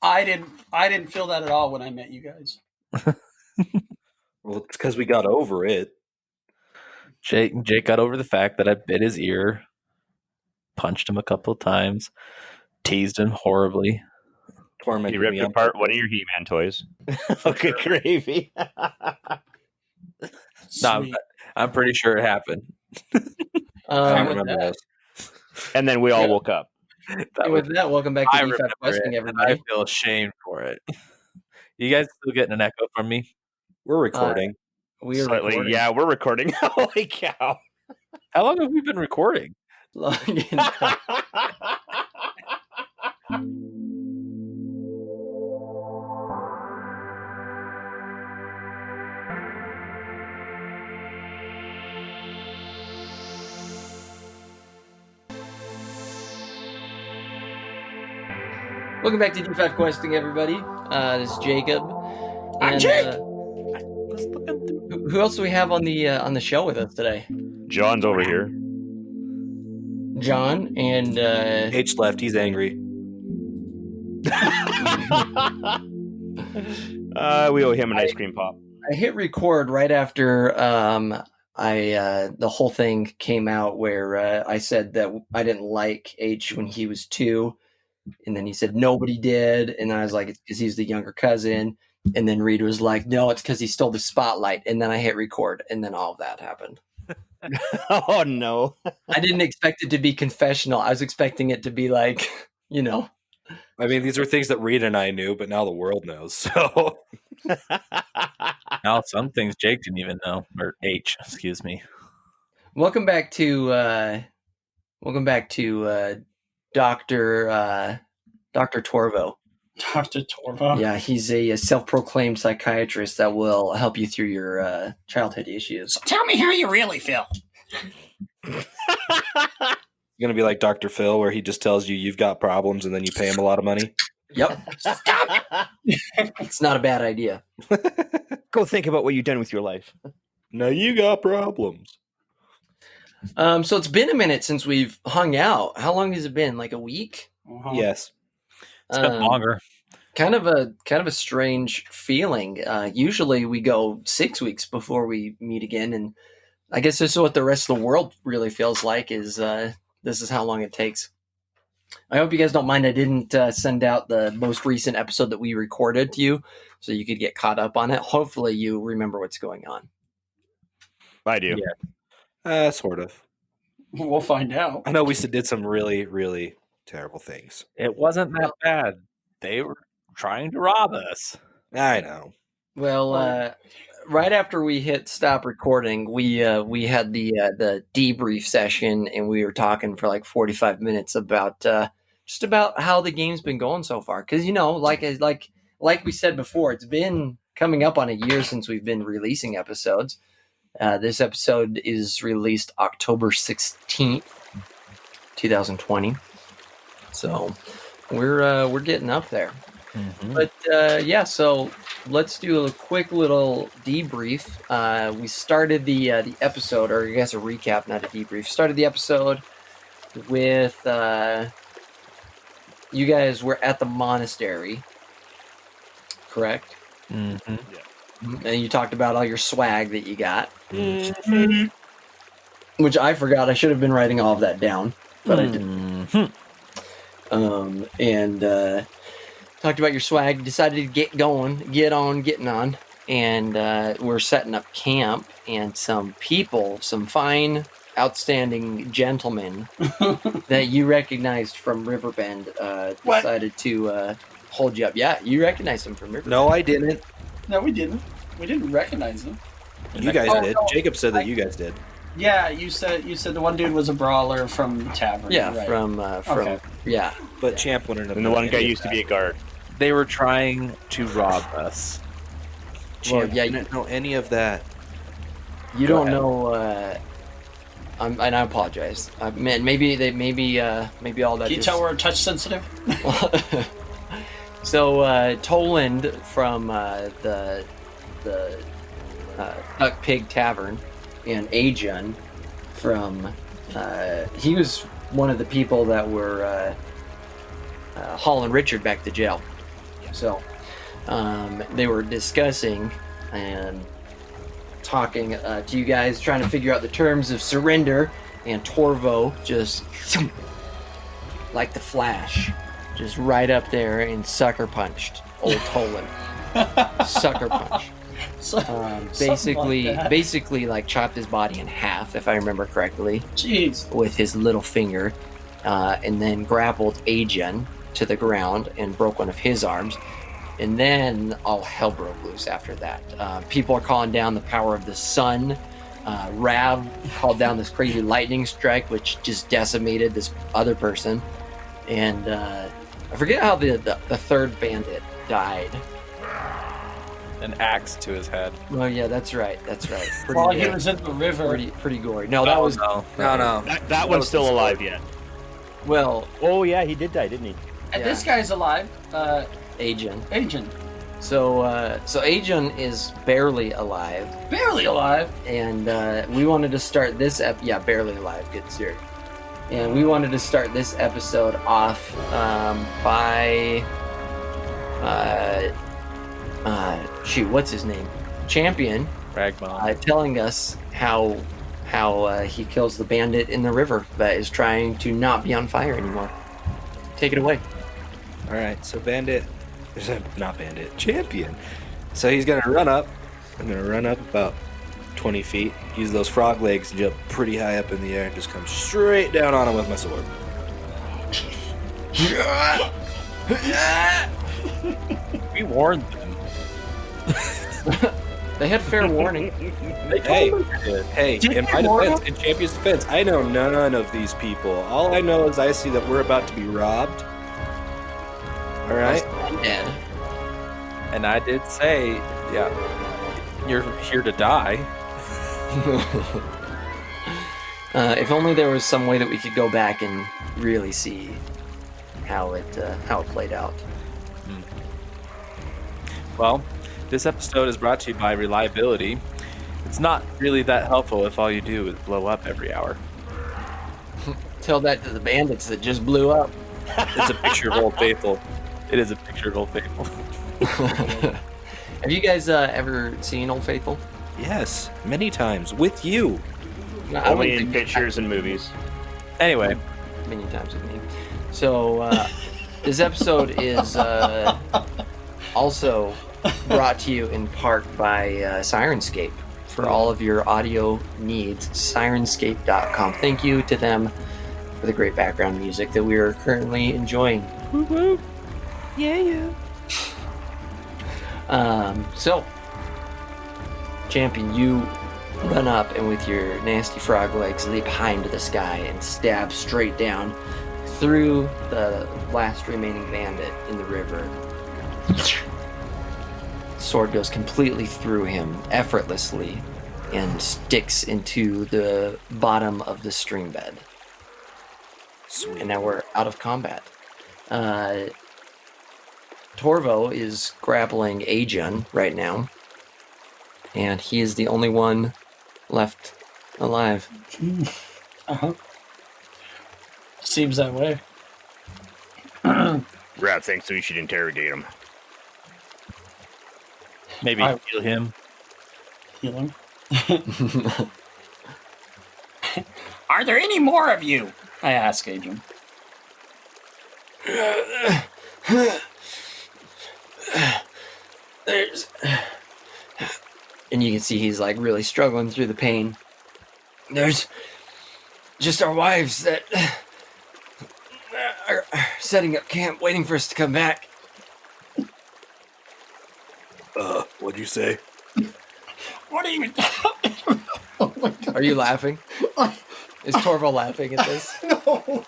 I didn't feel that at all when I met you guys. Well, it's because we got over it. Jake got over the fact that I bit his ear, punched him a couple of times, teased him horribly. Tormented You ripped me on apart purpose. one of your He-Man toys. Okay, gravy. No, Sweet. I'm pretty sure it happened. I don't with remember that- those. And then we all woke up. And with that, welcome back to I D5 remember Questing, it, and everybody. I feel ashamed for it. You guys still getting an echo from me? We're recording. We are Slightly, recording. yeah, we're recording. Holy cow. How long have we been recording? Welcome back to D5 Questing, everybody. This is Jacob. I'm Jake! Who else do we have on the show with us today? John's over here. John and H left. He's angry. We owe him an ice cream pop. I hit record right after the whole thing came out where I said that I didn't like H when he was 2, and then he said nobody did, and I was like, it's because he's the younger cousin, and then Reed was like, no, it's because he stole the spotlight, and then I hit record, and then all of that happened. Oh, no. I didn't expect it to be confessional. I was expecting it to be like, you know. I mean, these are things that Reed and I knew, but now the world knows. So Now some things Jake didn't even know, or H, excuse me. Welcome back to Dr. Torvo. Dr. Torvo. Yeah, he's a self-proclaimed psychiatrist that will help you through your childhood issues. Tell me how you really feel. it's gonna be like Dr. Phil, where he just tells you you've got problems, and then you pay him a lot of money. Yep. It's not a bad idea. Go think about what you've done with your life. Now you got problems. So it's been a minute since we've hung out. How long has it been? Like a week? Uh-huh. Yes. It's been longer. Kind of a strange feeling. Usually we go 6 weeks before we meet again, and I guess this is what the rest of the world really feels like. Is this is how long it takes. I hope you guys don't mind. I didn't send out the most recent episode that we recorded to you, so you could get caught up on it. Hopefully, you remember what's going on. I do. Yeah. Sort of. We'll find out. I know we did some really, really terrible things. It wasn't that bad. They were trying to rob us. I know. Well, right after we hit stop recording, we had the debrief session, and we were talking for like 45 minutes about just about how the game's been going so far. Because like we said before, it's been coming up on a year since we've been releasing episodes. This episode is released October 16th, 2020. So we're getting up there. Mm-hmm. But yeah, so let's do a quick little debrief. We started the episode, or I guess a recap, not a debrief. Started the episode with you guys were at the monastery, correct? Mm-hmm. And you talked about all your swag that you got, which I forgot. I should have been writing all of that down, but I didn't. And talked about your swag, decided to getting on, and we're setting up camp, and some fine, outstanding gentlemen that you recognized from Riverbend decided to hold you up. Yeah, you recognized them from Riverbend. No, I didn't. No, we didn't. We didn't recognize him. You guys Oh, did. no. Jacob said that you guys did. Yeah, you said the one dude was a brawler from the tavern. Yeah, right? from Okay. yeah. But Champ wouldn't have. And the known one guy any of used to that. be a guard. They were trying to rob us. Champ Well, yeah, didn't know any of that. You Go don't ahead. know. And I apologize. Man, maybe all that. Can you tell we're touch sensitive? So Toland from the Duck Pig Tavern, and Ajun from he was one of the people that were hauling Richard back to jail. So they were discussing and talking to you guys, trying to figure out the terms of surrender, and Torvo just like the Flash, just right up there and sucker punched old Tolan. Sucker punch. Basically like chopped his body in half, if I remember correctly. Jeez. With his little finger, and then grappled Agen to the ground and broke one of his arms. And then all hell broke loose after that. People are calling down the power of the sun. Rav called down this crazy lightning strike, which just decimated this other person. And I forget how the third bandit died. An axe to his head. Oh yeah, that's right. While he was in the river. Pretty gory. No, that was no. That one's still alive yet. well, Oh yeah, he did die, didn't he? And Yeah. this guy's alive. Agen. Agent. So Agen is barely alive, Barely alive. and we wanted to start this barely alive. Good sir. And we wanted to start this episode off by what's his name? Champion Ragmon. telling us how he kills the bandit in the river that is trying to not be on fire anymore. Take it away. All right, so Champion. So he's gonna run up. I'm gonna run up about 20 feet, use those frog legs, and jump pretty high up in the air, and just come straight down on him with my sword. We warned them. They had fair warning. Hey, in my defense, in Champion's defense, I know none of these people. All I know is I see that we're about to be robbed. All right? I'm dead. And I did say, yeah, you're here to die. If only there was some way that we could go back and really see how it played out. Well, this episode is brought to you by Reliability. It's not really that helpful if all you do is blow up every hour. Tell that to the bandits that just blew up. It's a picture of Old Faithful. It is a picture of Old Faithful. Have you guys ever seen Old Faithful? Yes, many times with you. No, I Only wouldn't in think pictures and movies. Anyway, many times with me. So this episode is also brought to you in part by Sirenscape. For all of your audio needs, Sirenscape.com. Thank you to them for the great background music that we are currently enjoying. Yeah. So, Champion, you run up and with your nasty frog legs leap high into the sky and stab straight down through the last remaining bandit in the river. Sword goes completely through him effortlessly and sticks into the bottom of the stream bed. Sweet. And now we're out of combat. Torvo is grappling Agen right now, and he is the only one left alive. Uh-huh. Seems that way. Rav thinks we should interrogate him. maybe I- heal him. Healing. Are there any more of you? I ask Adrian. There's... And you can see he's like really struggling through the pain. There's just our wives that are setting up camp waiting for us to come back. What'd you say? What are you? Are you laughing? Is Torvo laughing at this? No.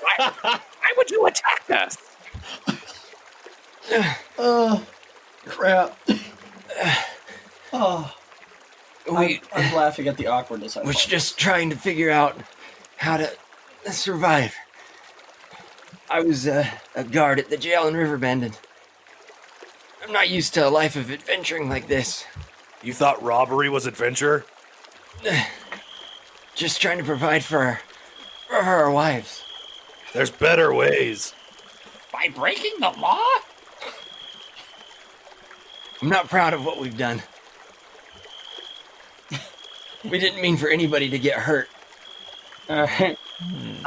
Why would you attack us? Crap. Oh, We I'm laughing at the awkwardness. was just trying to figure out how to survive. I was a guard at the jail in Riverbend, and I'm not used to a life of adventuring like this. You thought robbery was adventure? Just trying to provide for our wives. There's better ways. By breaking the law? I'm not proud of what we've done. We didn't mean for anybody to get hurt. All right.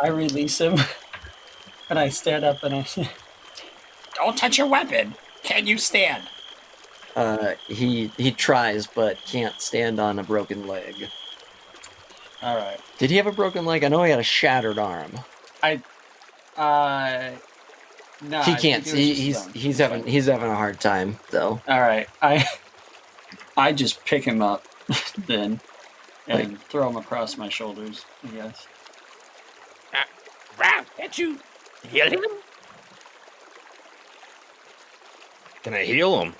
I release him, and I stand up and I say, "Don't touch your weapon. Can you stand?" He tries, but can't stand on a broken leg. All right. Did he have a broken leg? I know he had a shattered arm. No, He I can't think it see. was just He's done. he's having a hard time though. All right. I just pick him up then and throw him across my shoulders. I guess. Raph, can't you heal him? Can I heal him?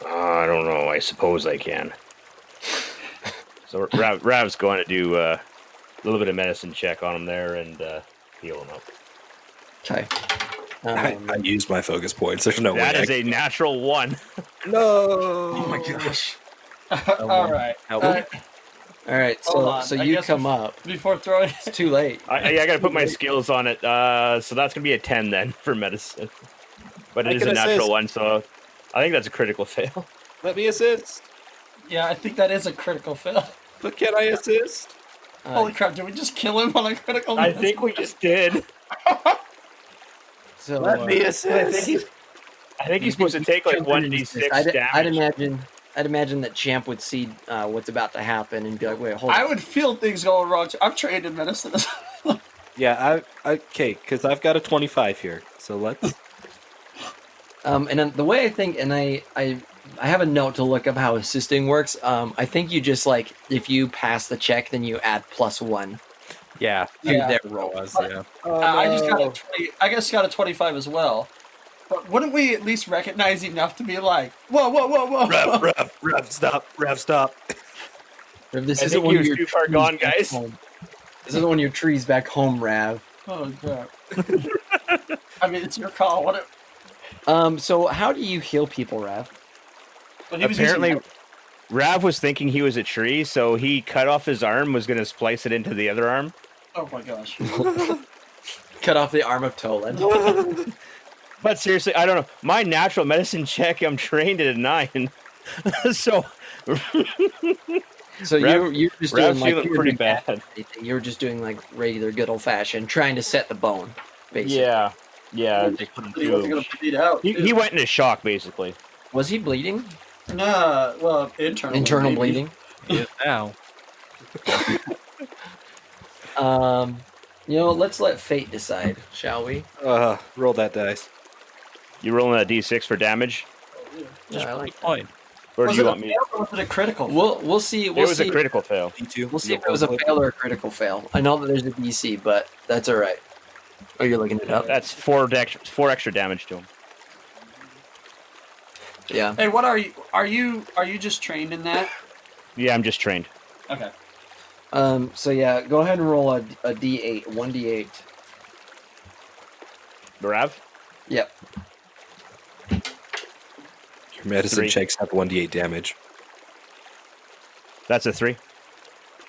I don't know. I suppose I can. So Rav's going to do a little bit of medicine check on him there and heal him up. Okay. I used my focus points. There's no That way. is a natural 1. No. Oh my gosh. All right. Help. All right. Hold So on, so I you guess come up. Before throwing, It's too late. I got to put my skills on it. So that's going to be a 10 then for medicine. But I it is a can natural assist. 1, so I think that's a critical fail. Let me assist. yeah, I think that is a critical fail. But can I assist? Holy crap! Did we just kill him on a critical? I miss? think we just did. So Let me I assist. think he's supposed to take like 1d6 damage. I'd imagine that Champ would see what's about to happen and be like, "Wait, hold I on." would feel things going wrong. I'm trained in medicine. Yeah, okay, because I've got a 25 here. So let's. And then the way I think, and I have a note to look up how assisting works. I think you just like if you pass the check, then you add +1 Yeah, to Yeah. their it roll. was, yeah. I just got a 20. I guess got a 25 as well. But wouldn't we at least recognize enough to be like, whoa, whoa, whoa, whoa? Rev, stop. This I isn't think one he of was your too far trees gone, back guys. home. This isn't one of your trees back home, Rav. Oh crap! I mean, it's your call. What? So how do you heal people, Rav? But he was Apparently, using- Rav was thinking he was a tree, so he cut off his arm, was going to splice it into the other arm. oh my gosh! Cut off the arm of Toland. But seriously, I don't know. My natural medicine check, I'm trained at a 9. So So Rav- you're just Rav's doing like feeling you were pretty doing bad. anything. You were just doing like regular good old fashioned, trying to set the bone, basically. yeah. He wasn't gonna bleed out. He went into shock, basically. Was he bleeding? Nah, well, internal. Internal maybe. bleeding. He is now. Let's let fate decide, shall we? Roll that dice. You rolling a d6 for damage? Just I like point. Or do Was you it want a me? fail or was it a critical? We'll see. It We'll was see. a critical fail. D2. We'll see if it was a fail or a critical fail. I know that there's a DC, but that's all right. Oh, you're looking it up. That's 4 extra damage to him. Yeah. Hey, what are you? Are you just trained in that? Yeah, I'm just trained. Okay. So yeah, go ahead and roll a D8, 1d8. Rav? Yep. Your medicine 3. checks have 1d8 damage. That's a 3.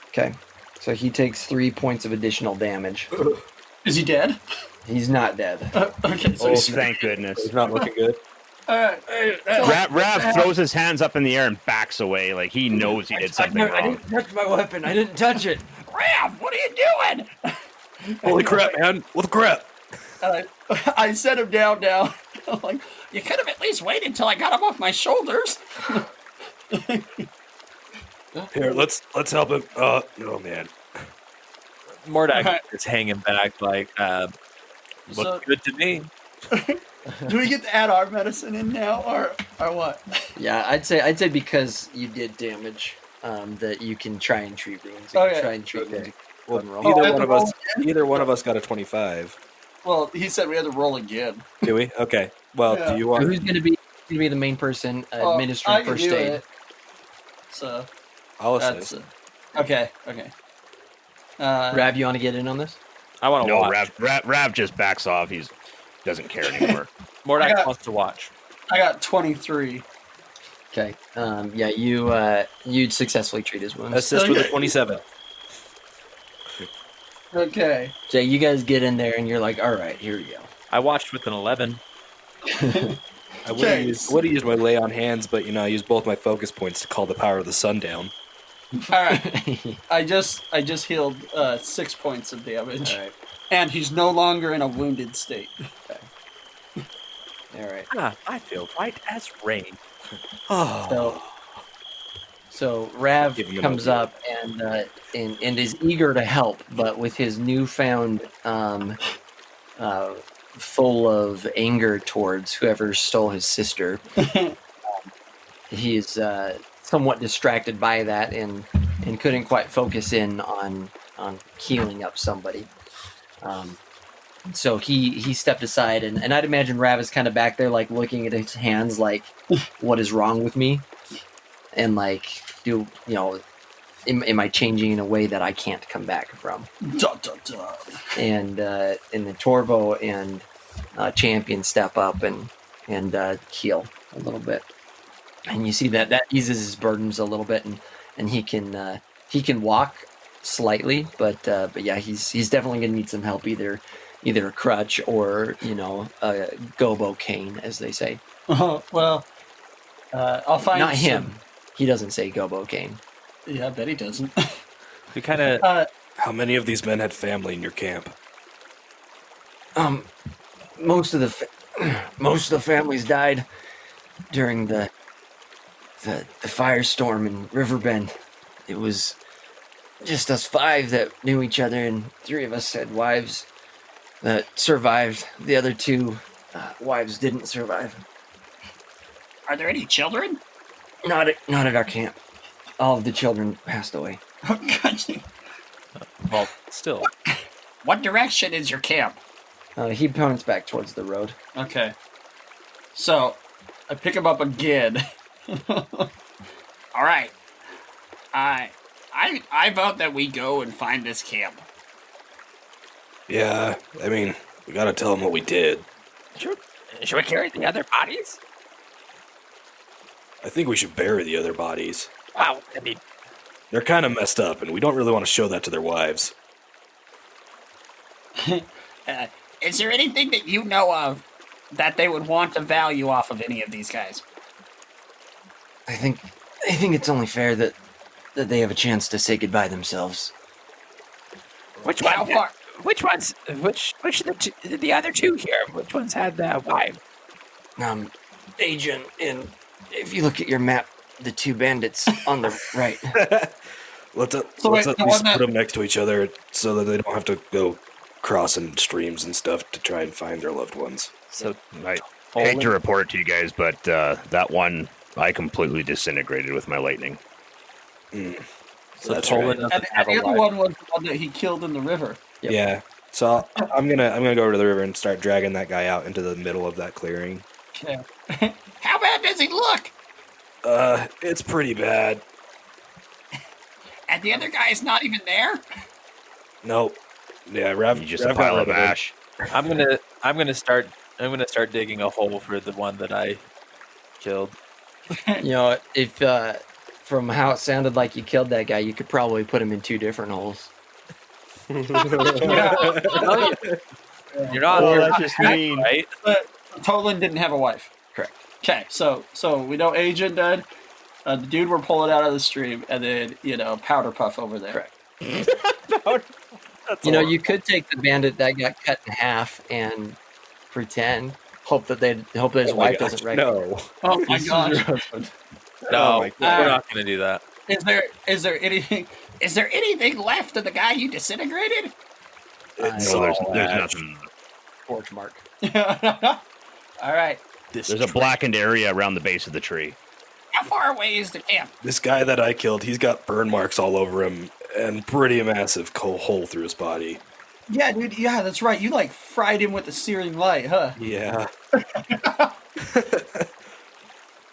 Okay. So he takes 3 points of additional damage. Is he dead? He's not dead. Okay. So Oh, he's thank goodness. It's not looking good. all right. Rav throws his hands up in the air and backs away, like he knows he did something I wrong. didn't touch my weapon. I didn't touch it. Rav, what are you doing? Holy crap, man. What the crap? And I set him down now. I'm like, you could have at least waited until I got him off my shoulders. Here, let's help him. Oh man. Mordak Alright. is hanging back like, looks So- good to me. Do we get to add our medicine in now, or what? Yeah, I'd say because you did damage, that you can try and treat wounds. You Okay. can try and treat Okay. wounds. Well, One roll. I have to either one of us got a 25. Well, he said we had to roll again. Do we? Okay. Well, Yeah. do you So want? who's going to be the main person I administering can first do aid? it. So I'll that's assist. okay. Rav, you want to get in on this? I want to No, watch. Rav just backs off. He doesn't care anymore. Mordak I got- wants to watch. I got 23. Okay. Yeah, you'd successfully treat his wounds. Assist with a 27. Okay. So you guys get in there and you're like, all right, here we go. I watched with an 11. I would have used my lay on hands, but I used both my focus points to call the power of the sun down. All right. I just healed 6 points of damage, All right. and he's no longer in a wounded state. All right. I feel right as rain. So Rav Give him an comes opiate. up and is eager to help, but with his newfound full of anger towards whoever stole his sister, he is somewhat distracted by that and couldn't quite focus in on healing up somebody. So he stepped aside, and I'd imagine Rav is kind of back there, like looking at his hands, like, what is wrong with me? And like, am I changing in a way that I can't come back from? Dun, dun, dun. And the Torvo and Champion step up and heal a little bit, and you see that eases his burdens a little bit, and he can walk slightly, but yeah, he's definitely gonna need some help, either a crutch or a gobo cane, as they say. Well, I'll find Not him. He doesn't say gobo cane. Yeah, I bet he doesn't. We kind of How many of these men had family in your camp? Most of the families died during the firestorm in Riverbend. It was just us 5 that knew each other, and 3 of us had wives that survived. The other 2 wives didn't survive. Are there any children? Not at our camp. All of the children passed away. Oh, God. well, still. What direction is your camp? He points back towards the road. Okay. So, I pick him up again. All right. I vote that we go and find this camp. Yeah, I mean, we gotta tell them what we did. Should we carry the other bodies? I think we should bury the other bodies. Well, I mean, They're kind of messed up, and we don't really want to show that to their wives. Is there anything that you know of that they would want to value off of any of these guys? I think it's only fair that they have a chance to say goodbye themselves. which How one? far? Which ones? Which the other 2 here? Which ones had the wife? Agent, and if you look at your map, the 2 bandits on the right. Let's wait, at the least one that- put them next to each other so that they don't have to go crossing streams and stuff to try and find their loved ones. So I hate to report it to you guys, but that one I completely disintegrated with my lightning. so That's Tolan right. doesn't And have the a other wife. one was the one that he killed in the river. Yep. Yeah. So I'm gonna go over to the river and start dragging that guy out into the middle of that clearing. Okay. How bad does he look? It's pretty bad. And the other guy is not even there? Nope. Yeah, Rav. He's just a Rav got pile rid of it. ash. I'm gonna start digging a hole for the one that I killed. If from how it sounded like you killed that guy, you could probably put him in 2 different holes. You're not. Well, you're that's not just happy, mean. right? But Tolan didn't have a wife. Correct. Okay, so we know Agent died. The dude we're pulling out of the stream, and then, Powder Puff over there. Correct. You could take the bandit that got cut in half and pretend, hope that his Oh my wife gosh, doesn't recognize. No. Oh my This is your gosh. husband. No, my we're not gonna do that. Is there anything left of the guy you disintegrated? It's No, there's all there's ash. nothing. Torch mark. All right. There's a blackened area around the base of the tree. How far away is the camp? This guy that I killed, he's got burn marks all over him and pretty massive hole through his body. Yeah, dude. Yeah, that's right. You fried him with the searing light, huh? Yeah.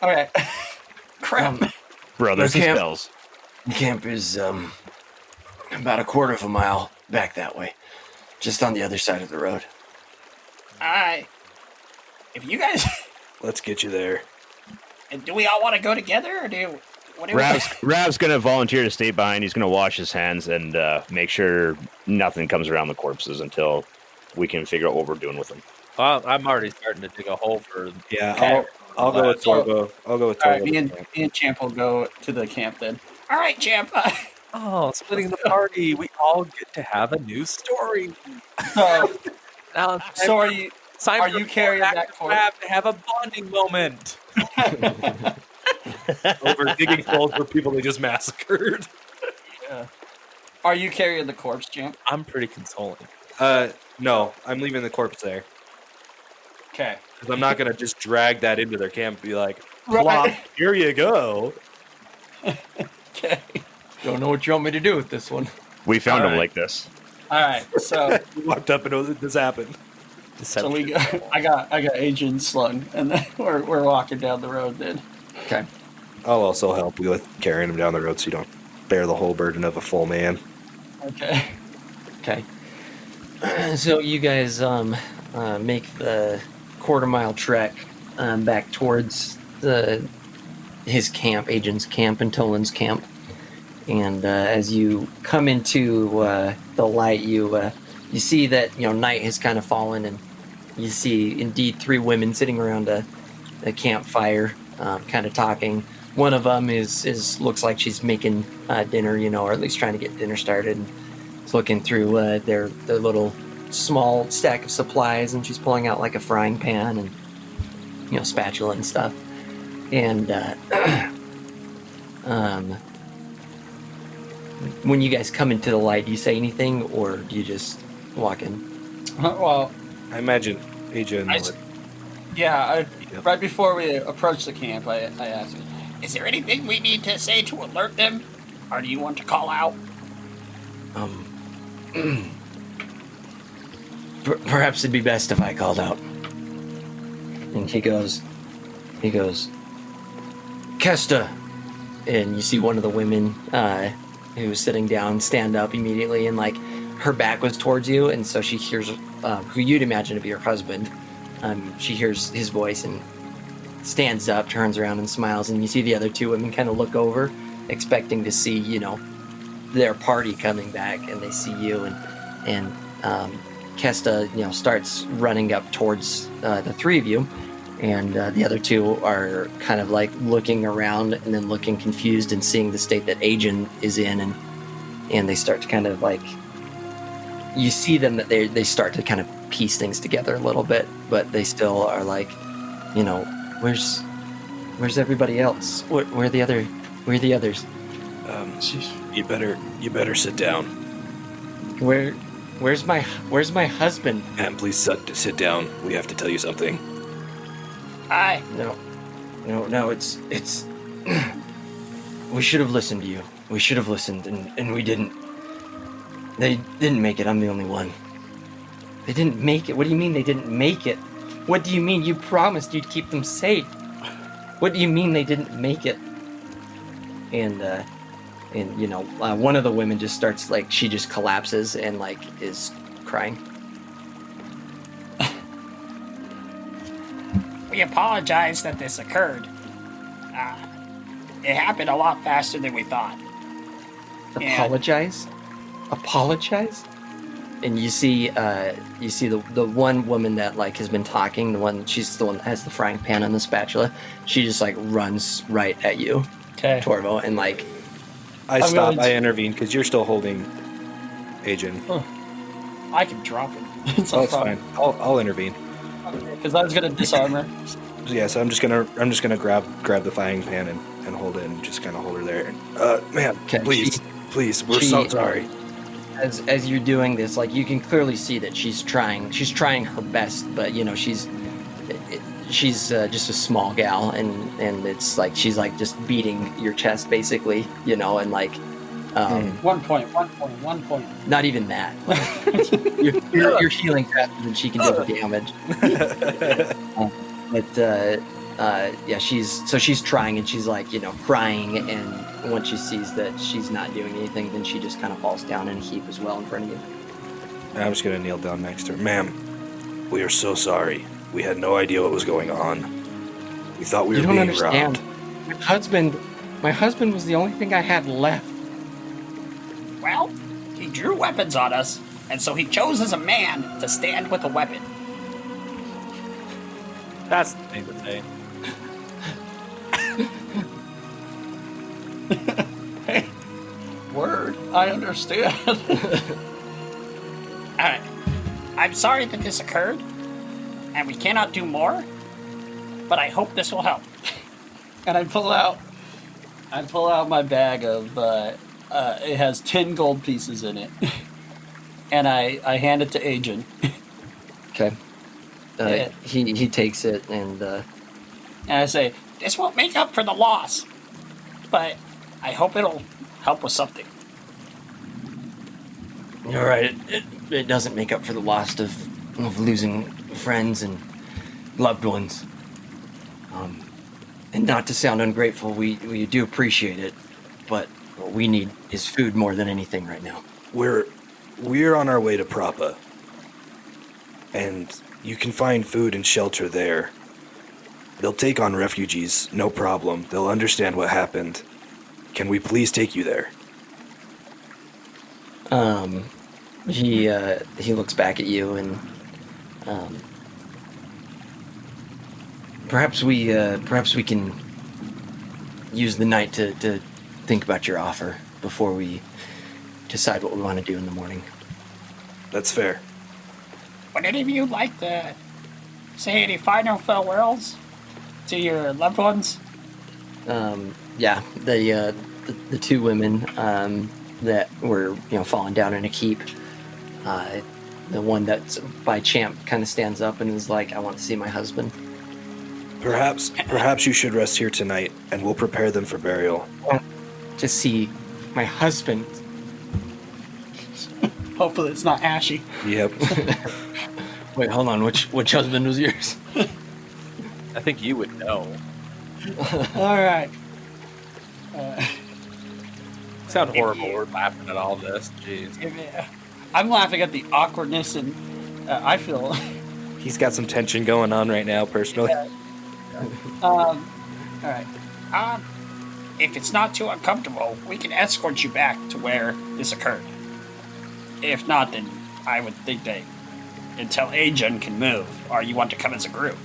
All right. Crap. Bro, there's the camp- spells. The camp is about a quarter of a mile back that way, just on the other side of the road. If you guys, Let's get you there. do we all want to go together, or what do we? Rav's going to volunteer to stay behind. He's going to wash his hands and make sure nothing comes around the corpses until we can figure out what we're doing with them. I'm already starting to dig a hole for. Yeah, Okay. I'll go with So- Torvo. I'll go with All right, Torvo. me and Champ will go to the camp then. All right, Champ. Oh, splitting the party. We all get to have a new story. So, Now it's time, so are you time are for you carrying Actor that corpse? Crab to have a bonding moment. Over digging holes for people they just massacred. Are you carrying the corpse, Champ? I'm pretty consoling. No, I'm leaving the corpse there. Okay. Because I'm not going to just drag that into their camp and be like, Right. plop, here you go. Okay. Don't know what you want me to do with this one. We found him Alright. like this. All right. So We walked up and this happened. so we got I got Agent slung, and then we're walking down the road then. Okay. I'll also help you with carrying him down the road so you don't bear the whole burden of a full man. Okay. Okay. So you guys make the quarter-mile trek back towards his camp, Agent's camp, and Tolan's camp. And as you come into the light, you see that night has kind of fallen, and you see indeed 3 women sitting around a campfire, kind of talking. One of them is looks like she's making dinner, or at least trying to get dinner started. And is looking through their little small stack of supplies, and she's pulling out like a frying pan and spatula and stuff. And when you guys come into the light, do you say anything, or do you just walk in? Well, I imagine Agent would. yeah. Yep. Right before we approached the camp, I asked, "Is there anything we need to say to alert them, or do you want to call out?" Perhaps it'd be best if I called out. And he goes, Kesta. And you see one of the women who was sitting down stand up immediately, and like her back was towards you, and so she hears who you'd imagine to be her husband. She hears his voice and stands up, turns around and smiles, and you see the other 2 women kind of look over, expecting to see, their party coming back, and they see you, and Kesta, starts running up towards the 3 of you, and the other 2 are kind of like looking around and then looking confused and seeing the state that Agent is in, and they start to kind of like, you see them that they start to kind of piece things together a little bit, but they still are like, where's everybody else? Where are the others? You better sit down. Where's my husband? And please sit down. We have to tell you something. Hi. No, it's we should have listened to you. We should have listened, and we didn't. They didn't make it. I'm the only one. They didn't make it. What do you mean they didn't make it? What do you mean you promised you'd keep them safe? What do you mean they didn't make it? And one of the women just starts like, she just collapses and like is crying. We apologize that this occurred. It happened a lot faster than we thought. Apologize? Apologize? And you see the one woman that like has been talking, she's the one that has the frying pan and the spatula. She just like runs right at you, Okay. Torvo, and like I stop. I intervene because you're still holding Agent. I can drop him. It's Oh, it's fine. I'll intervene. Because I was gonna disarm her. Yeah, so I'm just gonna grab the frying pan and hold it and just kind of hold her there. Man, Okay, please, we're so sorry. As you're doing this, like you can clearly see that she's trying her best, but she's just a small gal, and it's like she's like just beating your chest basically, and like 1 point. not even that. You're healing faster than she can do the damage. Yeah, she's trying, and she's like crying, and once she sees that she's not doing anything, then she just kind of falls down in a heap as well in front of you. I'm just gonna kneel down next to her. Ma'am, we are so sorry. We had no idea what was going on. We thought we were being robbed. My husband was the only thing I had left. Well, he drew weapons on us, and so he chose as a man to stand with a weapon. That's the thing to say. Word. I understand. Alright. I'm sorry that this occurred, and we cannot do more, but I hope this will help. And I pull out my bag of it has 10 gold pieces in it. And I hand it to Agent. Okay. Yeah. He takes it and And I say, This won't make up for the loss, but I hope it'll help with something. you're right. It doesn't make up for the loss of losing friends and loved ones. And not to sound ungrateful, we do appreciate it, but what we need is food more than anything right now. We're on our way to Prapa, and you can find food and shelter there. They'll take on refugees, no problem. They'll understand what happened. Can we please take you there? He looks back at you and perhaps we can use the night to think about your offer before we decide what we want to do in the morning. That's fair. Would any of you like to say any final farewells to your loved ones? Yeah, the two women that were falling down in a keep. The one that's by Champ kind of stands up and is like, "I want to see my husband." Perhaps you should rest here tonight, and we'll prepare them for burial. To see my husband. hopefully it's not ashy. Yep. Wait, hold on. Which husband was yours? I think you would know. All right. Sound horrible. We're laughing at all this. Jeez. I'm laughing at the awkwardness, and I feel. He's got some tension going on right now, personally. All right. If it's not too uncomfortable, we can escort you back to where this occurred. If not, then I would think that until Ajun can move, or you want to come as a group.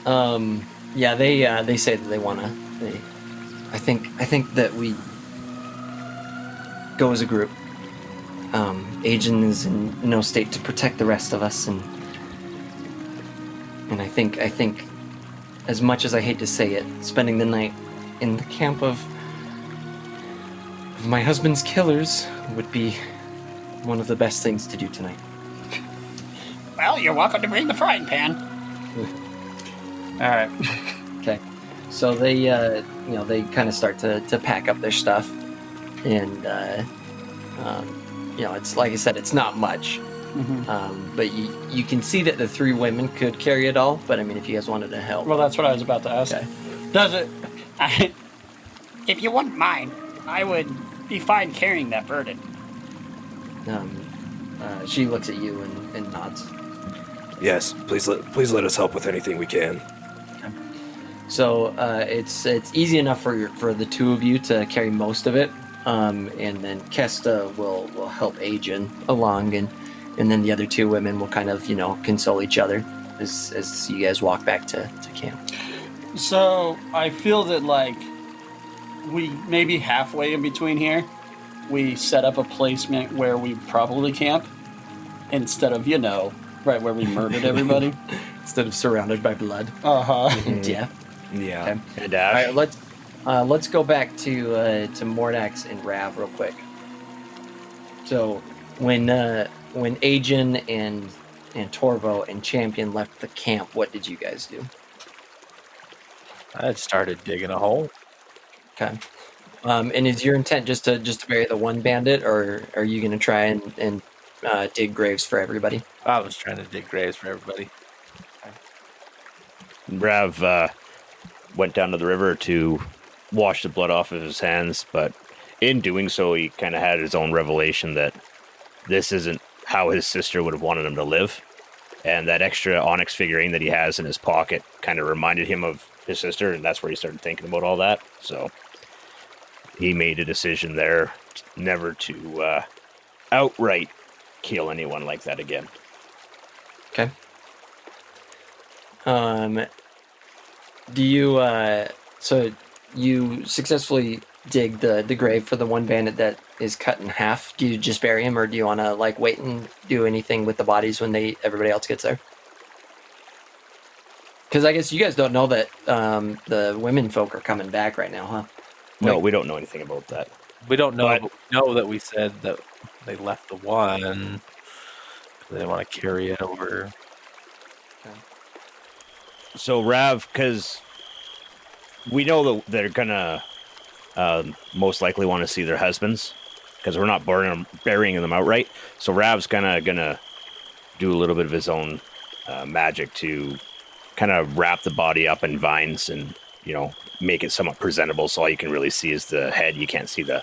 Yeah, they say that they wanna. I think that we go as a group. Ajun is in no state to protect the rest of us, and I think as much as I hate to say it, spending the night in the camp of my husband's killers would be one of the best things to do tonight. Well, you're welcome to bring the frying pan. All right. Okay, so they they kind of start to pack up their stuff, and it's like I said, it's not much. Mm-hmm. But you can see that the three women could carry it all. But I mean, if you guys wanted to help, Well, that's what I was about to ask. Okay. Does it? If you wouldn't mind, I would be fine carrying that burden. she looks at you and nods. Yes, please let us help with anything we can. So it's easy enough for the two of you to carry most of it, and then Kesta will help Ajun along, and then the other two women will kind of console each other as you guys walk back to camp. So I feel that we maybe halfway in between here, we set up a placement where we probably camp instead of right where we murdered everybody. Instead of surrounded by blood. Yeah. Yeah. Okay. And All right, let's go back to Mordax and Rav real quick. So when Ajun and Torvo and Champion left the camp, what did you guys do? I started digging a hole. Okay. And is your intent just to bury the one bandit, or are you gonna try and dig graves for everybody? I was trying to dig graves for everybody. Rav went down to the river to wash the blood off of his hands, but in doing so, he kind of had his own revelation that this isn't how his sister would have wanted him to live. And that extra onyx figurine that he has in his pocket kind of reminded him of his sister, and that's where he started thinking about all that. So he made a decision there never to outright kill anyone like that again. Okay. Do you so you successfully dig the grave for the one bandit that is cut in half? Do you just bury him, or do you want to like wait and do anything with the bodies when everybody else gets there? Because I guess you guys don't know that the women folk are coming back right now, huh? No, we don't know anything about that. We don't know, But- but we know that we said that they left the one. They want to carry it over. So Rav, because we know that they're gonna most likely want to see their husbands, because we're not burying them outright. So Rav's gonna do a little bit of his own magic to kind of wrap the body up in vines and make it somewhat presentable. So all you can really see is the head. You can't see the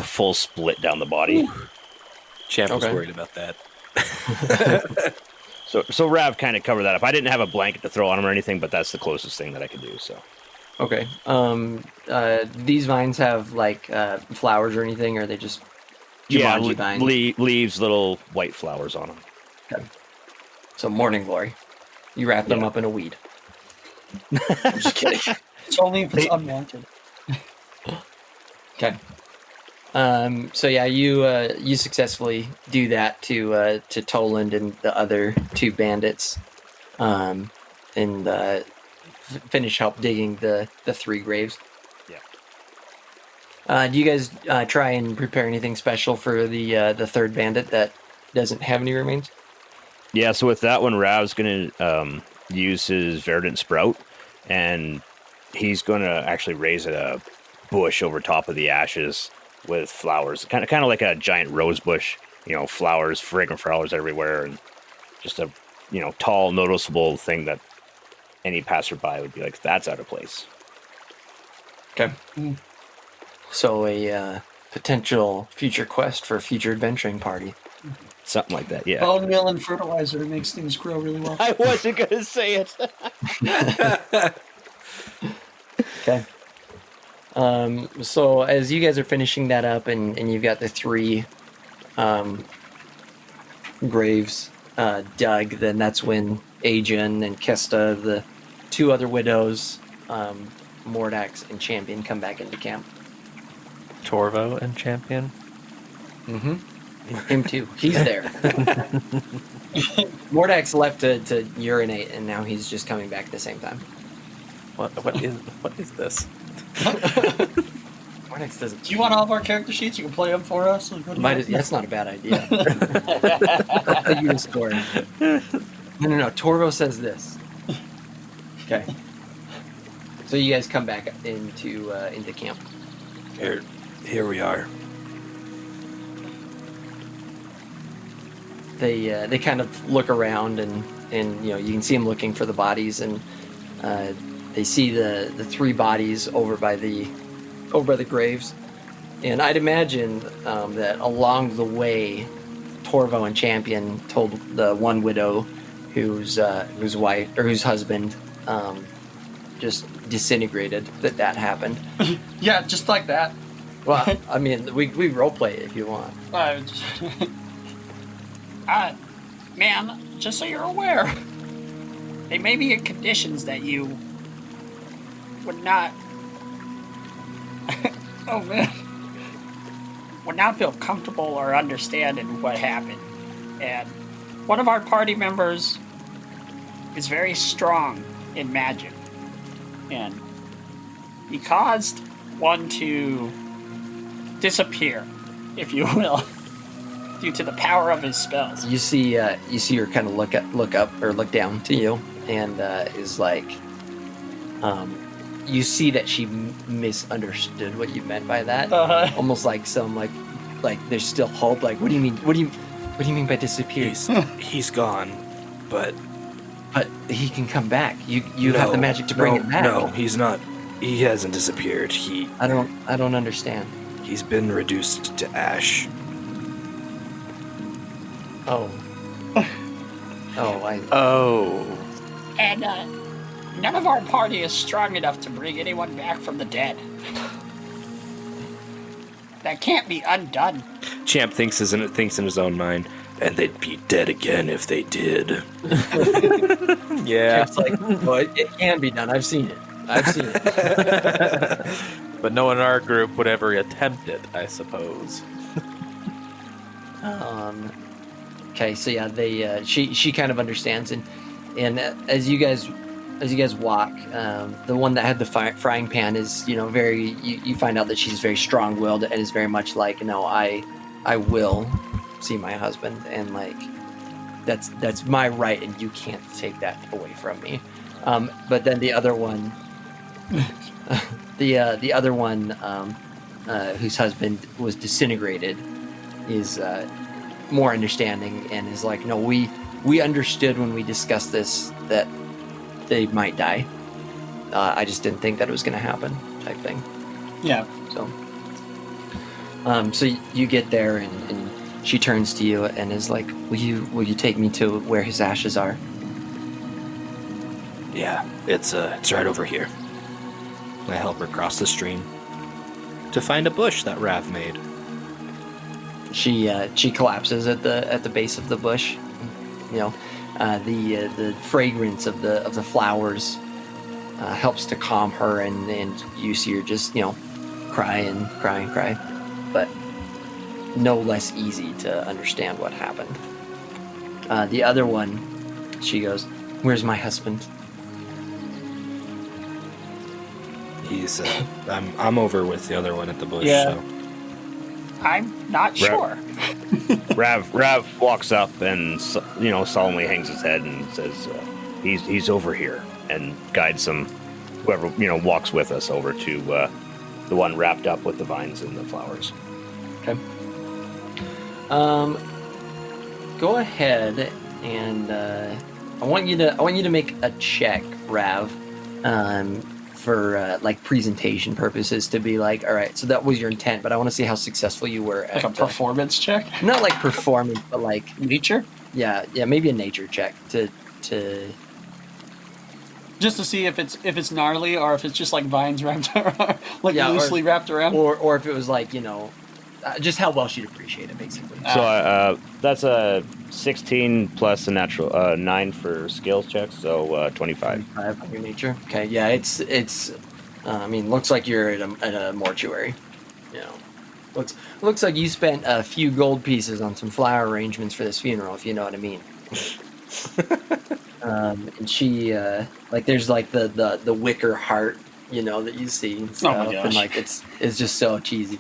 full split down the body. Champ was Okay. worried about that. So Rav kind of covered that up. I didn't have a blanket to throw on him or anything, but that's the closest thing that I could do. So Okay. These vines have like flowers or anything, or are they just Jumanji vines? leaves, little white flowers on them. Okay. So morning glory. You wrap them up in a weed. I'm just kidding. It's only if it's unwanted. Okay. So yeah, you successfully do that to Toland and the other two bandits, and finish help digging the three graves. Yeah. Do you guys try and prepare anything special for the third bandit that doesn't have any remains? Yeah. So with that one, Rav's gonna use his verdant sprout, and he's gonna actually raise a bush over top of the ashes with flowers, kind of like a giant rose bush. Flowers, fragrant flowers everywhere, and just a tall, noticeable thing that any passerby would be like, "That's out of place." Okay. So a potential future quest for a future adventuring party. Something like that. Yeah. Bone meal and fertilizer makes things grow really well. I wasn't gonna say it. Okay. So as you guys are finishing that up and you've got the three graves dug, then that's when Ajan and Kesta, the two other widows, Mordax and Champion, come back into camp. Torvo and Champion. Mm-hmm. Him too. He's there. Mordax left to urinate, and now he's just coming back at the same time. What is this? Mordax doesn't. Do you want all of our character sheets? You can play them for us. That's not a bad idea. You can score. No. Torvo says this. Okay. So you guys come back into camp. Here we are. They kind of look around and you can see them looking for the bodies, and they see the three bodies over by the graves, and I'd imagine that along the way, Torvo and Champion told the one widow whose wife or whose husband just disintegrated that happened. Yeah, just like that. Well, I mean, we roleplay it if you want. Man, just so you're aware, they may be in conditions that you would not. Oh man. Would not feel comfortable or understand in what happened. And one of our party members is very strong in magic. And he caused one to disappear, if you will, due to the power of his spells. You see her kind of look up or look down to you, and is like, you see that she misunderstood what you meant by that. Uh-huh. Almost like some like there's still hope. Like, what do you mean? What do you mean by disappear? He's gone, but he can come back. You have the magic to bring him back. No, he's not. He hasn't disappeared. I don't understand. He's been reduced to ash. Oh. And none of our party is strong enough to bring anyone back from the dead. That can't be undone. Champ thinks in his own mind. And they'd be dead again if they did. Yeah. It's like, well, it can be done. I've seen it. But no one in our group would ever attempt it, I suppose. Okay, so yeah, they she kind of understands, and as you guys walk, the one that had the frying pan is very you find out that she's very strong-willed and is very much like I will see my husband, and like that's my right, and you can't take that away from me. But then the other one, the other one whose husband was disintegrated is more understanding and is like, no, we understood when we discussed this that they might die. I just didn't think that it was going to happen, type thing. Yeah. So you get there and she turns to you and is like, will you take me to where his ashes are? Yeah, it's right over here. I help her cross the stream to find a bush that Rav made. She collapses at the base of the bush. The fragrance of the flowers helps to calm her, and you see her just cry and cry and cry, but no less easy to understand what happened. The other one, she goes, "Where's my husband?" He's I'm over with the other one at the bush. Yeah. So. I'm not sure. Rav walks up and solemnly hangs his head and says, "He's over here," and guides them, whoever walks with us, over to the one wrapped up with the vines and the flowers. Okay. Go ahead and I want you to make a check, Rav, for like presentation purposes, to be like, all right, so that was your intent, but I want to see how successful you were Like a performance check? not like performance, but like Nature? yeah, maybe a nature check to Just to see if it's gnarly or if it's just like vines wrapped around, like Yeah, loosely wrapped around. or if it was like just how well she'd appreciate it, basically. So that's a 16 plus a natural 9 for skills checks, so 25. 25 on your nature. Okay, yeah, it's. I mean, looks like you're at a mortuary. Looks like you spent a few gold pieces on some flower arrangements for this funeral, if you know what I mean. And she like there's like the wicker heart, that you see and stuff, Oh my gosh. and like it's just so cheesy.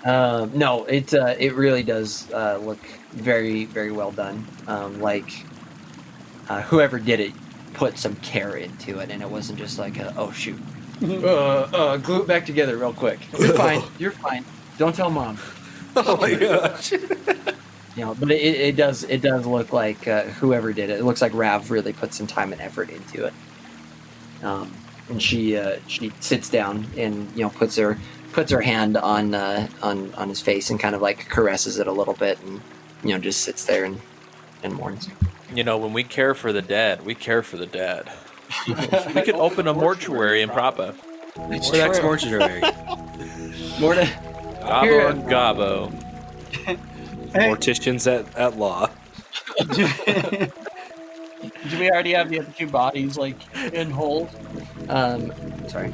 No, it really does look very, very well done. Whoever did it put some care into it, and it wasn't just like oh shoot, glue it back together real quick. You're fine. Don't tell mom. Oh my gosh. But it does look like whoever did it. It looks like Rav really put some time and effort into it. And she sits down and puts her hand on his face and kind of like caresses it a little bit, and just sits there and mourns. When we care for the dead, we care for the dead. We could open a mortuary in Propa. It's Next true. mortuary. Gabo and Gabo. Morticians at law. Do we already have the other two bodies like in holes? Sorry.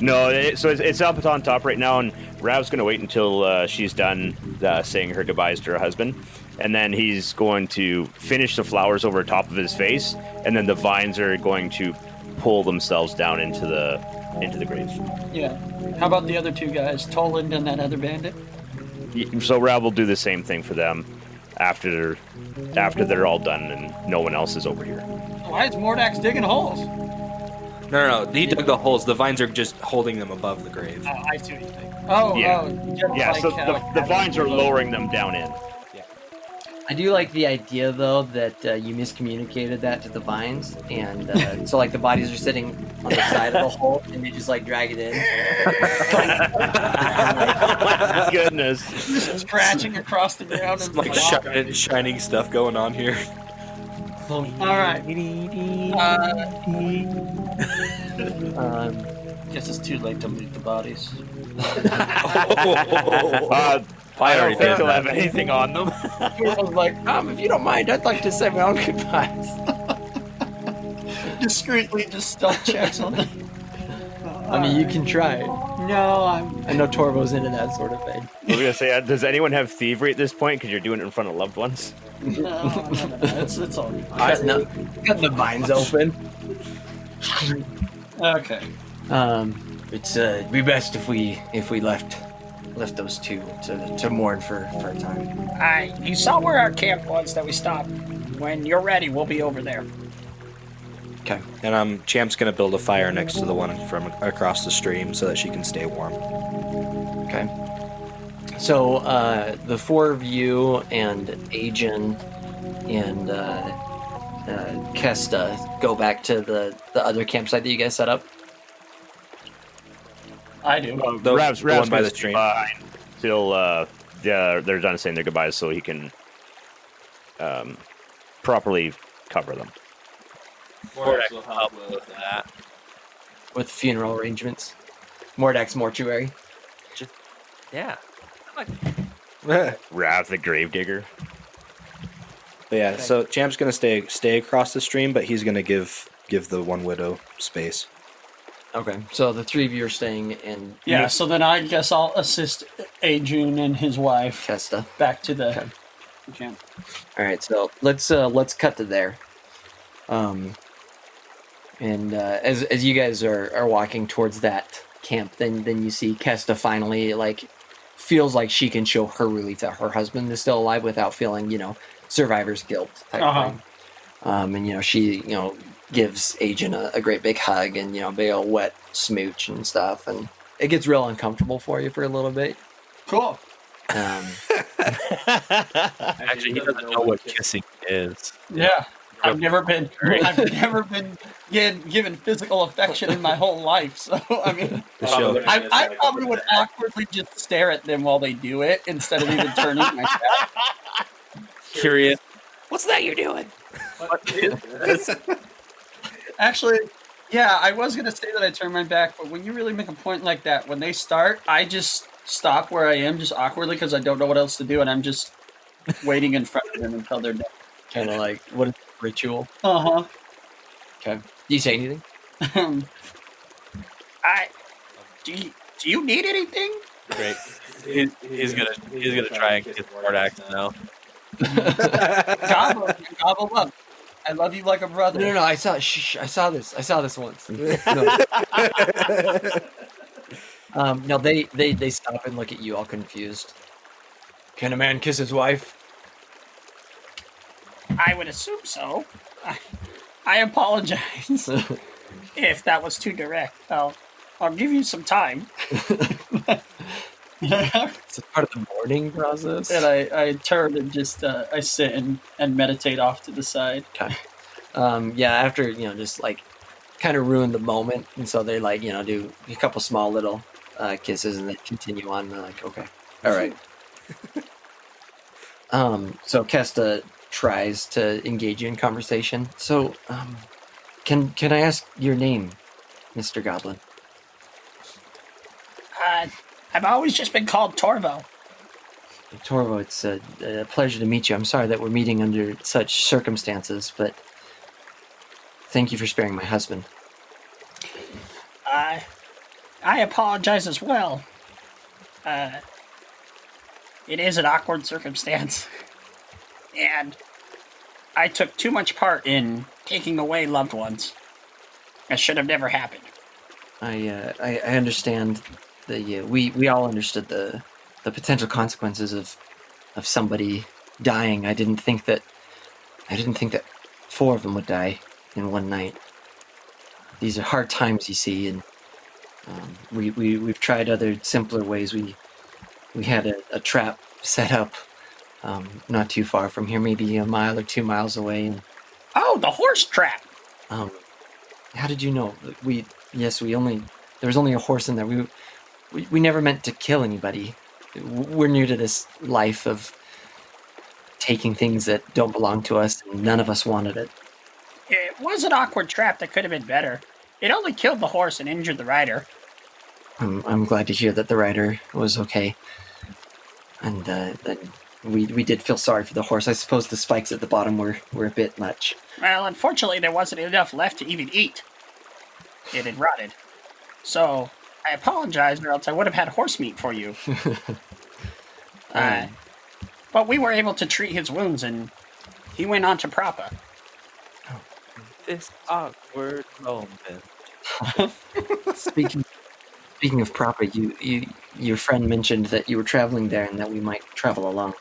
No, so it's up on top right now, and Rav's going to wait until she's done saying her goodbyes to her husband, and then he's going to finish the flowers over top of his face, and then the vines are going to pull themselves down into the grave. Yeah. How about the other two guys, Toland and that other bandit? So Rav will do the same thing for them after they're all done and no one else is over here. Why is Mordax digging holes? No. He dug the holes. The vines are just holding them above the grave. Oh, I see what you think. Oh, Yeah. just Yeah, like so how- the vines are lowering them down in. I do like the idea though that you miscommunicated that to the vines, and so like the bodies are sitting on the side of the hole, and you just like drag it in. Goodness. Just scratching across the ground. It's And like shining stuff going on here. All right. Guess it's too late to loot the bodies. I don't already think did they'll that. have anything on them. I was like, if you don't mind, I'd like to say my own goodbyes. Discreetly just stealth checks on the. I mean, you can try. No, I know Torbo's into that sort of thing. I was gonna say, does anyone have thievery at this point? Because you're doing it in front of loved ones. no. It's all good. Cutting the vines open. Okay. It'd be best if we left those two to mourn for a time. You saw where our camp was that we stopped. When you're ready, we'll be over there. Okay. And Champ's gonna build a fire next to the one from across the stream so that she can stay warm. Okay. So the four of you and Ajan and Kesta go back to the other campsite that you guys set up. I do. Rav's one by gonna the stay stream. behind till they're done saying their goodbyes, so he can properly cover them. Mordax will help with that. With funeral arrangements. Mordak's mortuary. Yeah. Rav the gravedigger. But yeah, so Champ's gonna stay across the stream, but he's gonna give the one widow space. Okay. So the three of you are staying in Yeah, so then I guess I'll assist Ajun and his wife Kesta. back to the camp. All right, so let's cut to there. And as you guys are walking towards that camp, then you see Kesta finally feels like she can show her relief that her husband is still alive without feeling survivor's guilt type thing. And she gives Agent a great big hug and big old wet smooch and stuff, and it gets real uncomfortable for you for a little bit. Cool. Actually, he doesn't know what kissing is. Yeah. I've never been given physical affection in my whole life, so I mean, I probably would awkwardly just stare at them while they do it instead of even turning my back. Curious. What's that you're doing? Actually, yeah, I was gonna say that I turn my back, but when you really make a point like that, when they start, I just stop where I am, just awkwardly, because I don't know what else to do, and I'm just waiting in front of them until they're done. Kind of like what is ritual? Uh Okay. Do you say anything? huh. Do you need anything? Great. He's gonna try and kiss Mordax now. Gobble up. I love you like a brother. No. I saw this. I saw this once. No, they stop and look at you all confused. Can a man kiss his wife? I would assume so. I apologize if that was too direct. I'll give you some time. It's a part of the mourning process. And I turn and just I sit and meditate off to the side. Okay. After just kind of ruin the moment, and so they do a couple small little kisses and then continue on. And they're like, okay, all right. So Kesta tries to engage you in conversation. So, can I ask your name, Mr. Goblin? I've always just been called Torvo. Torvo, it's a pleasure to meet you. I'm sorry that we're meeting under such circumstances, but thank you for sparing my husband. I apologize as well. It is an awkward circumstance. And I took too much part in taking away loved ones. That should have never happened. I understand we all understood the potential consequences of somebody dying. I didn't think that four of them would die in one night. These are hard times, you see, and we've tried other simpler ways. We had a trap set up not too far from here, maybe a mile or 2 miles away. And Oh, the horse trap! how did you know? There was only a horse in there. We never meant to kill anybody. We're new to this life of taking things that don't belong to us, and none of us wanted it. It was an awkward trap that could have been better. It only killed the horse and injured the rider. I'm glad to hear that the rider was okay. And then we did feel sorry for the horse. I suppose the spikes at the bottom were a bit much. Well, unfortunately, there wasn't enough left to even eat. It had rotted. So, I apologize, or else I would have had horse meat for you. But we were able to treat his wounds, and he went on to Propa. This awkward moment. Speaking of proper, your friend mentioned that you were traveling there and that we might travel along.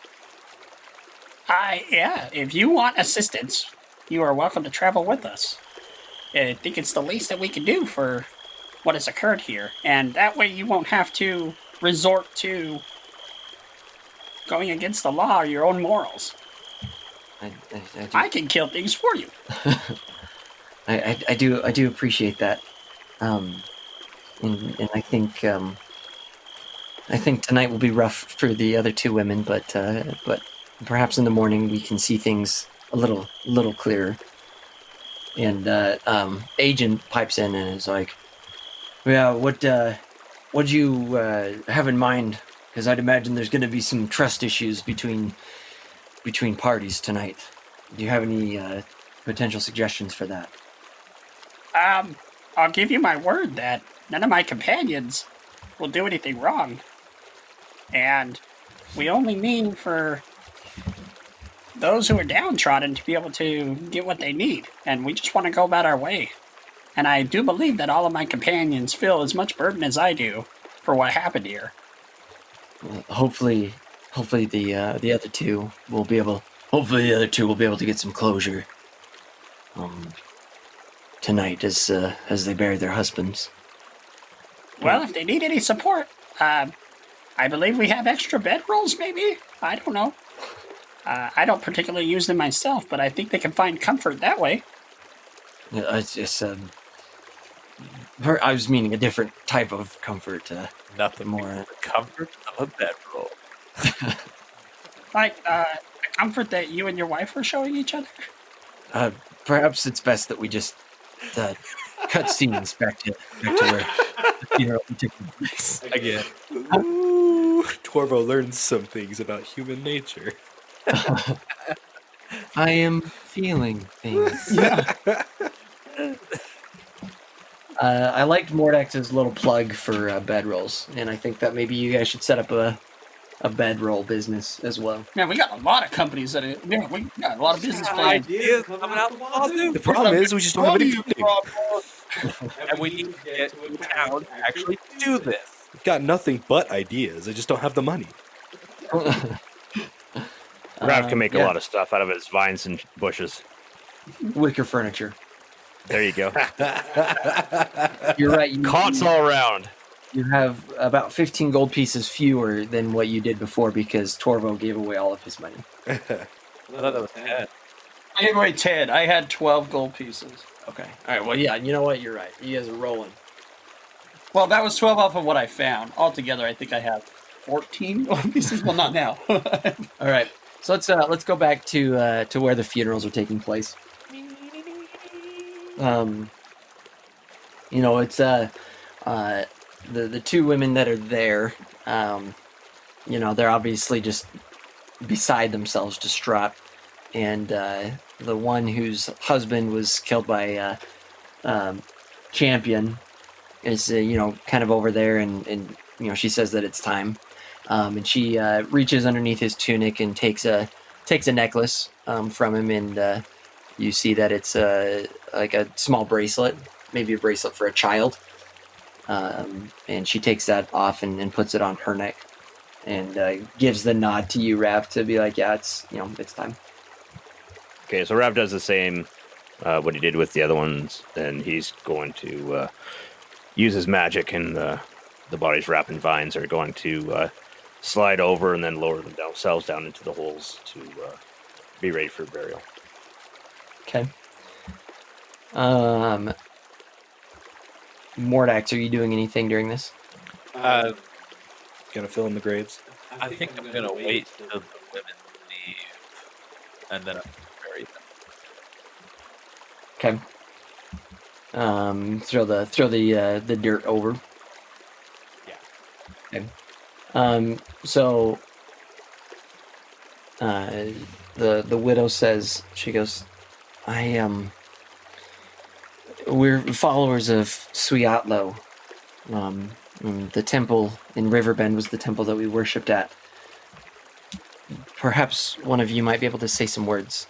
Yeah, if you want assistance, you are welcome to travel with us. I think it's the least that we can do for what has occurred here, and that way you won't have to resort to going against the law or your own morals. I can kill things for you. I do appreciate that, and I think tonight will be rough for the other two women, but perhaps in the morning we can see things a little clearer. And Agent pipes in and is like, "Yeah, what do you have in mind? Because I'd imagine there's going to be some trust issues between parties tonight. Do you have any potential suggestions for that?" I'll give you my word that none of my companions will do anything wrong. And we only mean for those who are downtrodden to be able to get what they need. And we just want to go about our way. And I do believe that all of my companions feel as much burden as I do for what happened here. Well, hopefully the other two will be able. Hopefully the other two will be able to get some closure. Tonight, as they bury their husbands. Well, if they need any support, I believe we have extra bedrolls, maybe? I don't know. I don't particularly use them myself, but I think they can find comfort that way. It's just, I was meaning a different type of comfort. Nothing more the comfort of a bedroll. Like, the comfort that you and your wife were showing each other? Perhaps it's best that we just cut scenes back to where the funeral took place. Again. Ooh, Torvo learns some things about human nature. I am feeling things. I liked Mordex's little plug for bedrolls, and I think that maybe you guys should set up a bedroll business as well. Man, we got a lot of companies that we got a lot of business plans. Ideas coming out the wazoo. The problem is we just don't have any funding. And we need to get to town to actually do this. We've got nothing but ideas. I just don't have the money. Rav can make a lot of stuff out of his vines and bushes. Wicker furniture. There you go. You're right. Cots all around. You have about 15 gold pieces fewer than what you did before because Torvo gave away all of his money. I thought that was 10. I gave away 10. I had 12 gold pieces. Okay. All right. Well, yeah. You know what? You're right. You guys are rolling. Well, that was 12 off of what I found. Altogether, I think I have 14 gold pieces. Well, not now. All right. So let's go back to where the funerals are taking place. It's the two women that are there. They're obviously just beside themselves, distraught, and the one whose husband was killed by Champion is kind of over there, and she says that it's time. And she reaches underneath his tunic and takes a necklace from him, and you see that it's like a small bracelet, maybe a bracelet for a child. And she takes that off and puts it on her neck, and gives the nod to you, Rav, to be like, yeah, it's time. Okay, so Rav does the same, what he did with the other ones, and he's going to use his magic, and the bodies wrapped in vines are going to slide over and then lower themselves down into the holes to be ready for burial. Okay. Mordax, are you doing anything during this? Gonna fill in the graves. I think I'm gonna wait till the women leave, and then I'm bury them. Okay. Throw the dirt over. Yeah. Okay. So The widow says, she goes, we're followers of Suyatlo. The temple in Riverbend was the temple that we worshipped at. Perhaps one of you might be able to say some words.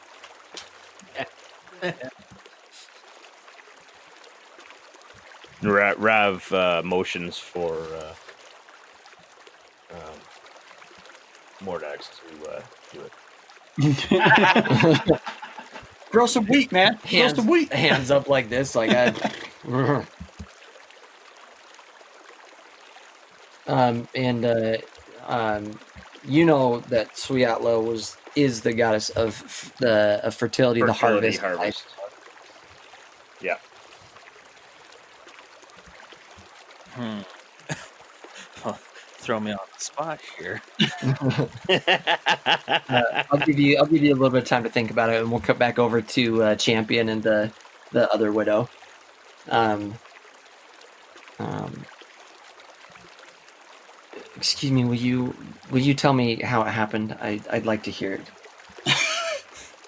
Rav motions for Mordax to do it. Grow some wheat, man. Grow some wheat. Hands up like this, like I. You know that Suyatlo is the goddess of fertility, the harvest. Yeah. Well, throw me on the spot here. I'll give you a little bit of time to think about it, and we'll cut back over to Champion and the other widow. Excuse me, will you tell me how it happened? I'd like to hear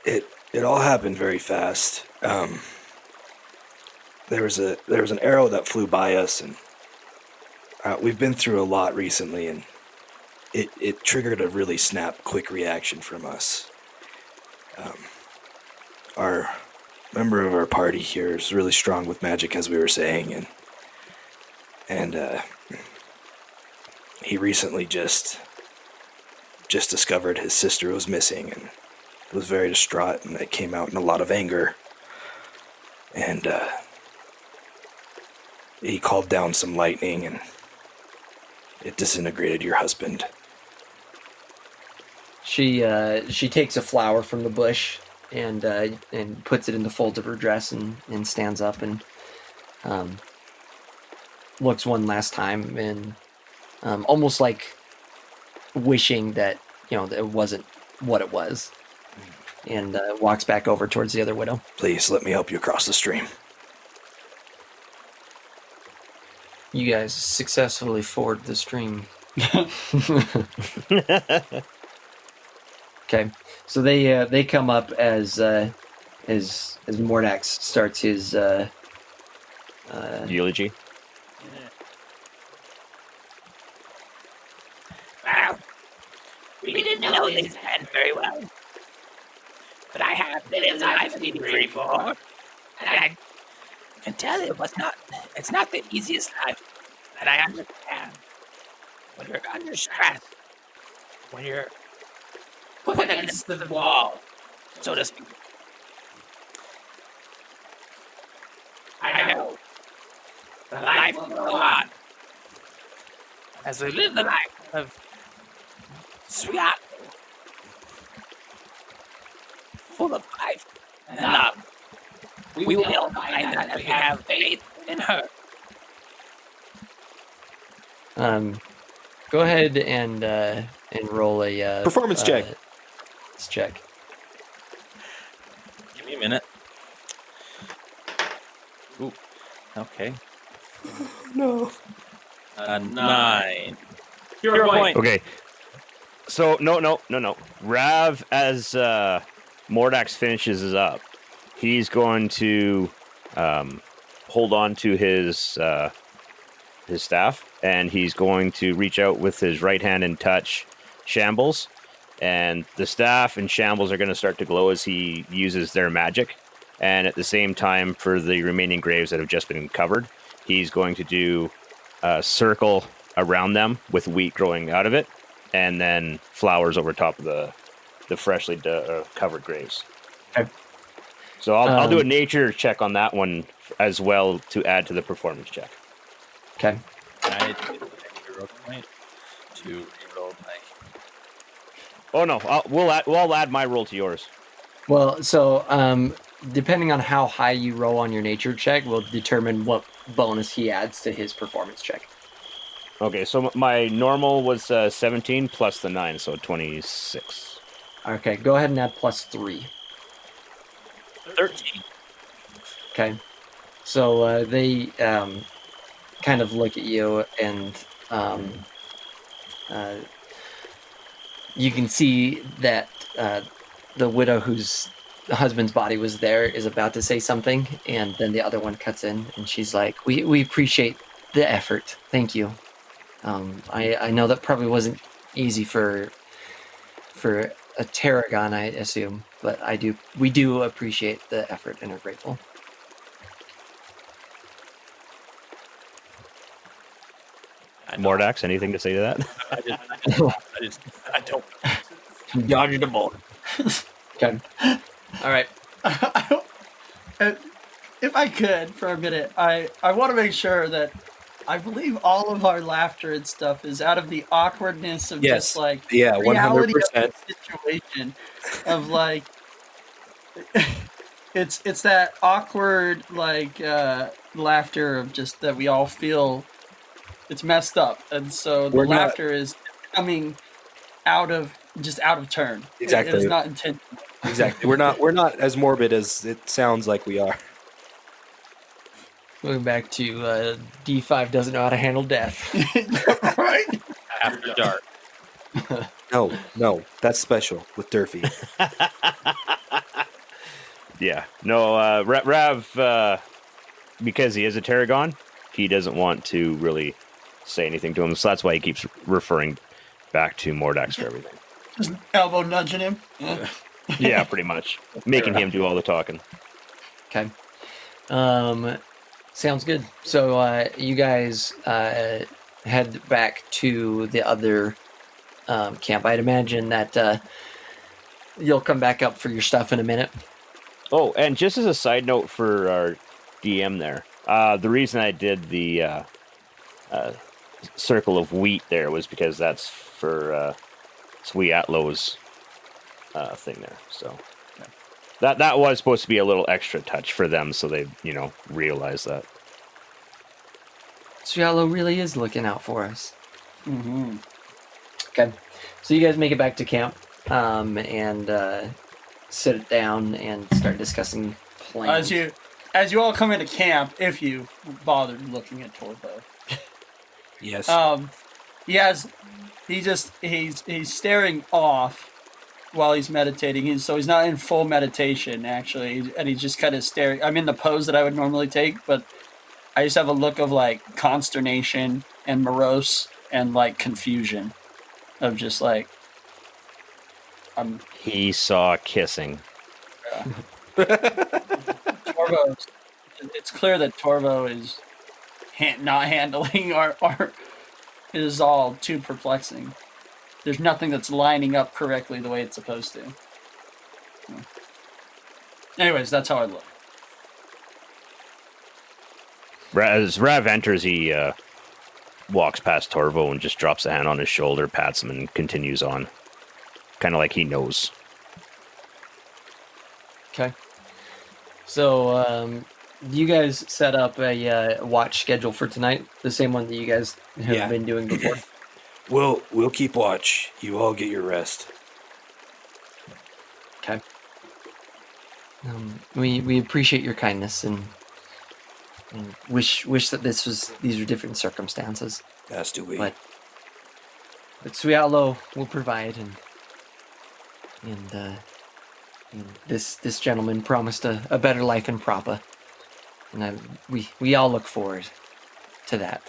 it. It all happened very fast. There was an arrow that flew by us, and we've been through a lot recently, and it triggered a really quick reaction from us. Our member of our party here is really strong with magic, as we were saying, and he recently just discovered his sister was missing, and was very distraught, and it came out in a lot of anger. And he called down some lightning, and it disintegrated your husband. She takes a flower from the bush and puts it in the folds of her dress and stands up and looks one last time and almost like wishing that that it wasn't what it was, and walks back over towards the other widow. Please let me help you across the stream. You guys successfully forded the stream. Okay, so they come up as Mordax starts his eulogy. Well, we didn't know these men very well, but I have lived a life before, and I can tell it's not the easiest life, and I understand. When you're under stress, when you're put against the wall, so to speak. I know the life will go on as we live the life of Suyat, full of life and love. We will find that we have faith in her. Go ahead and roll a performance check. Let's check. Give me a minute. Ooh. Okay. No. 9. Your point. Okay. So no. Rav, as Mordax finishes up, he's going to hold on to his staff, and he's going to reach out with his right hand and touch Shambles, and the staff and Shambles are going to start to glow as he uses their magic. And at the same time, for the remaining graves that have just been covered, he's going to do a circle around them with wheat growing out of it, and then flowers over top of the freshly covered graves. Okay. So I'll do a nature check on that one as well to add to the performance check. Okay. I take a hero point to reroll my. Oh no, I'll add my roll to yours. Well, so depending on how high you roll on your nature check will determine what bonus he adds to his performance check. Okay, so my normal was 17 plus the 9, so 26. Okay, go ahead and add +3. 13. Okay. So they kind of look at you, and you can see that the widow whose husband's body was there is about to say something, and then the other one cuts in, and she's like, "We appreciate the effort. Thank you. I know that probably wasn't easy for a Tarragon, I assume, but we do appreciate the effort and are grateful." Mordax, anything to say to that? I don't. Dodged a bullet. Okay. All right. If I could, for a minute, I want to make sure that I believe all of our laughter and stuff is out of the awkwardness of Yes. just like Yeah, reality 100%. of the situation of like it's that awkward like laughter of just that we all feel it's messed up, and so the We're not- laughter is coming out of turn. It Exactly. is not intentional. Exactly. We're not as morbid as it sounds like we are. Moving back to D5 doesn't know how to handle death. Right? After dark. No, that's special with Durfee. Yeah. No, Rav, because he is a Tarragon, he doesn't want to really say anything to him, so that's why he keeps referring back to Mordax for everything. Just elbow nudging him. Yeah, pretty much. Making him do all the talking. Okay. Sounds good. So you guys head back to the other camp. I'd imagine that you'll come back up for your stuff in a minute. Oh, and just as a side note for our DM there, the reason I did the circle of wheat there was because that's for Sweeatlow's thing there. So that was supposed to be a little extra touch for them, so they realize that. Shallow really is looking out for us. Mm-hmm. Okay. So you guys make it back to camp and sit down and start discussing plans. As you all come into camp, if you bothered looking at Torbo, Yes. he's staring off while he's meditating. So he's not in full meditation actually, and he's just kind of staring. I'm in the pose that I would normally take, but I just have a look of like consternation and morose and like confusion, of just like He saw kissing. Torvo. It's clear that Torvo is not handling our. It is all too perplexing. There's nothing that's lining up correctly the way it's supposed to. Anyways, that's how I look. As Rav enters, he walks past Torvo and just drops a hand on his shoulder, pats him, and continues on. Kind of like he knows. Okay. So you guys set up a watch schedule for tonight, the same one that you guys have been doing before. We'll keep watch. You all get your rest. Okay. We appreciate your kindness and wish that these are different circumstances. As do we. But Sweetlow will provide, and this gentleman promised a better life in Propa, and we all look forward to that.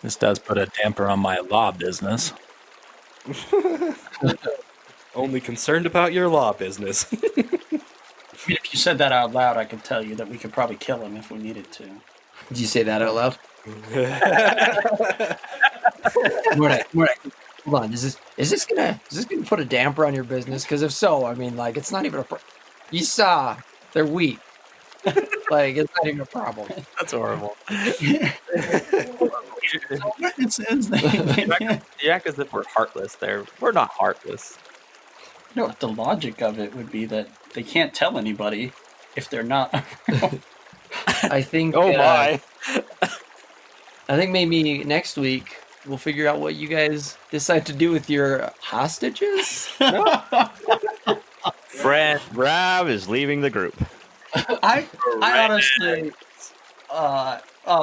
This does put a damper on my law business. Only concerned about your law business. I mean, if you said that out loud, I could tell you that we could probably kill him if we needed to. Did you say that out loud? Mordak, hold on. Is this gonna put a damper on your business? Because if so, I mean, like, it's not even you saw they're weak. Like, it's not even a problem. That's horrible. Witnesses, You act as if we're heartless there. We're not heartless. No, the logic of it would be that they can't tell anybody if they're not. I think. Oh my! I think maybe next week we'll figure out what you guys decide to do with your hostages. Friend. Rav is leaving the group. I honestly,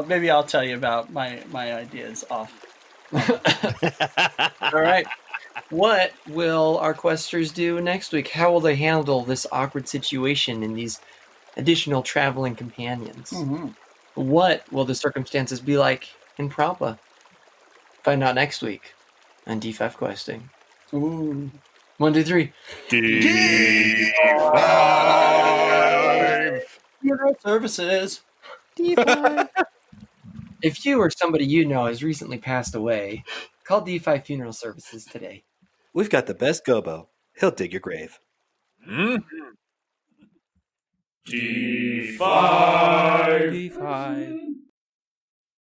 maybe I'll tell you about my ideas off. All right. What will our questers do next week? How will they handle this awkward situation and these additional traveling companions? Mhm. What will the circumstances be like in Prapa? Find out next week on D5 Questing. Ooh. 1, 2, 3. D5. Funeral services. D5. If you or somebody you know has recently passed away, call D5 Funeral Services today. We've got the best gobo. He'll dig your grave. D5. D5.